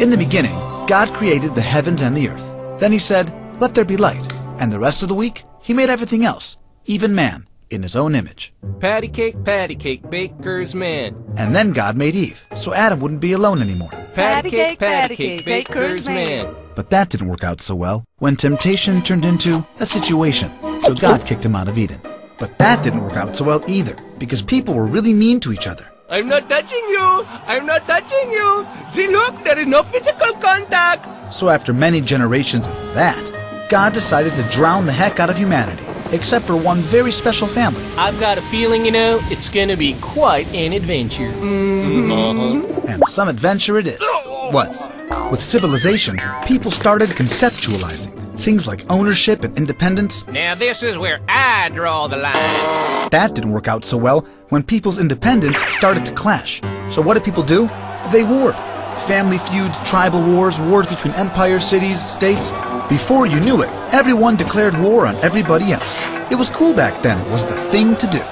In the beginning, God created the heavens and the earth. Then he said, "Let there be light." And the rest of the week, he made everything else, even man, in his own image. Patty cake, baker's man. And then God made Eve, so Adam wouldn't be alone anymore. Patty cake, baker's man. But that didn't work out so well when temptation turned into a situation. So God kicked him out of Eden. But that didn't work out so well either, because people were really mean to each other. I'm not touching you! I'm not touching you! See, look, there is no physical contact! So after many generations of that, God decided to drown the heck out of humanity, except for one very special family. I've got a feeling, it's gonna be quite an adventure. And some adventure it is. Was. With civilization, people started conceptualizing things like ownership and independence. Now this is where I draw the line. That didn't work out so well when people's independence started to clash. So what did people do? They warred. Family feuds, tribal wars, wars between empires, cities, states. Before you knew it, everyone declared war on everybody else. It was cool back then, was the thing to do.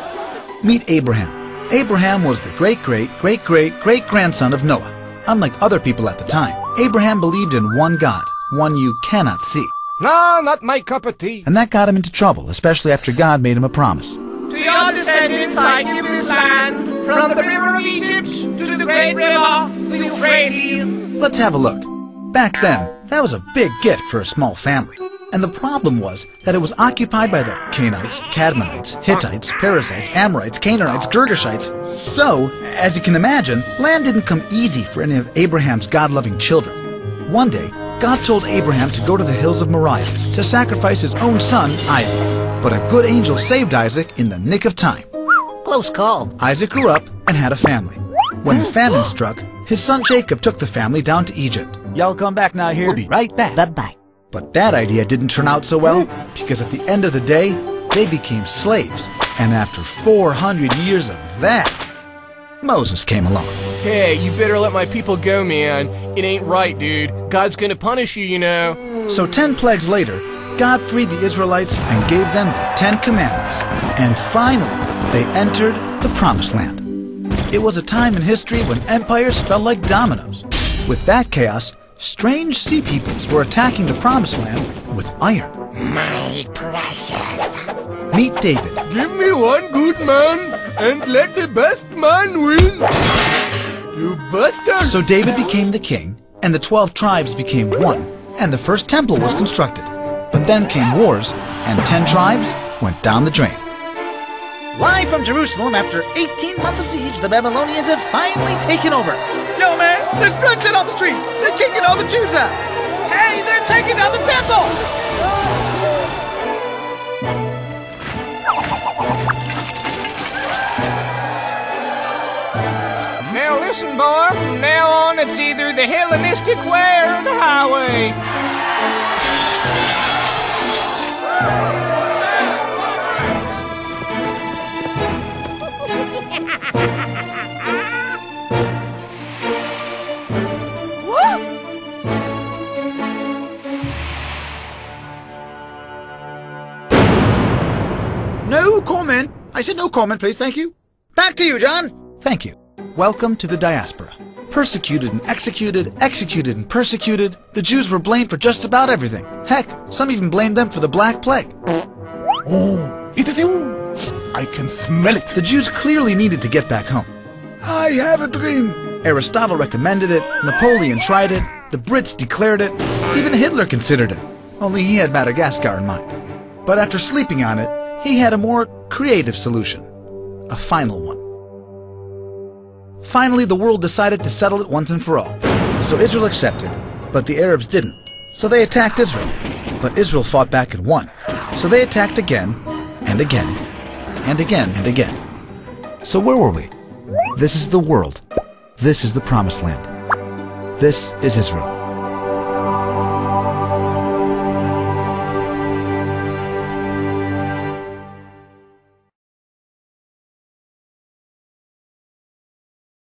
Meet Abraham. Abraham was the great-great-great-great-great-grandson of Noah. Unlike other people at the time, Abraham believed in one God, one you cannot see. No, not my cup of tea. And that got him into trouble, especially after God made him a promise. To your descendants I give this land, from the river of Egypt to the great river, the Euphrates. Let's have a look. Back then, that was a big gift for a small family. And the problem was that it was occupied by the Canaanites, Cadmonites, Hittites, Perizzites, Amorites, Canaanites, Girgashites. So, as you can imagine, land didn't come easy for any of Abraham's God-loving children. One day, God told Abraham to go to the hills of Moriah to sacrifice his own son, Isaac. But a good angel saved Isaac in the nick of time. Close call. Isaac grew up and had a family. When the famine struck, his son Jacob took the family down to Egypt. Y'all come back now here. We'll be right back. Bye-bye. But that idea didn't turn out so well, because at the end of the day, they became slaves. And after 400 years of that, Moses came along. Hey, you better let my people go, man. It ain't right, dude. God's gonna punish you, you know. So 10 plagues later, God freed the Israelites and gave them the 10 Commandments. And finally, they entered the Promised Land. It was a time in history when empires fell like dominoes. With that chaos, strange sea peoples were attacking the Promised Land with iron. My precious. Meet David. Give me one good man, and let the best man win. You bastards! So David became the king, and the 12 tribes became one, and the first temple was constructed. But then came wars, and 10 tribes went down the drain. Live from Jerusalem, after 18 months of siege, the Babylonians have finally taken over. Yo, man, there's bloodshed on the streets. They're kicking all the Jews out. Hey, they're taking down the temple. Now listen, boy, from now on it's either the Hellenistic way or the highway. No comment. I said no comment, please. Thank you. Back to you, John. Thank you. Welcome to the diaspora. Persecuted and executed, executed and persecuted, the Jews were blamed for just about everything. Heck, some even blamed them for the Black Plague. Oh, it is you! I can smell it. The Jews clearly needed to get back home. I have a dream. Aristotle recommended it, Napoleon tried it, the Brits declared it, even Hitler considered it. Only he had Madagascar in mind. But after sleeping on it, he had a more creative solution. A final one. Finally, the world decided to settle it once and for all. So Israel accepted, but the Arabs didn't. So they attacked Israel. But Israel fought back and won. So they attacked again, and again, and again, and again. So where were we? This is the world. This is the Promised Land. This is Israel.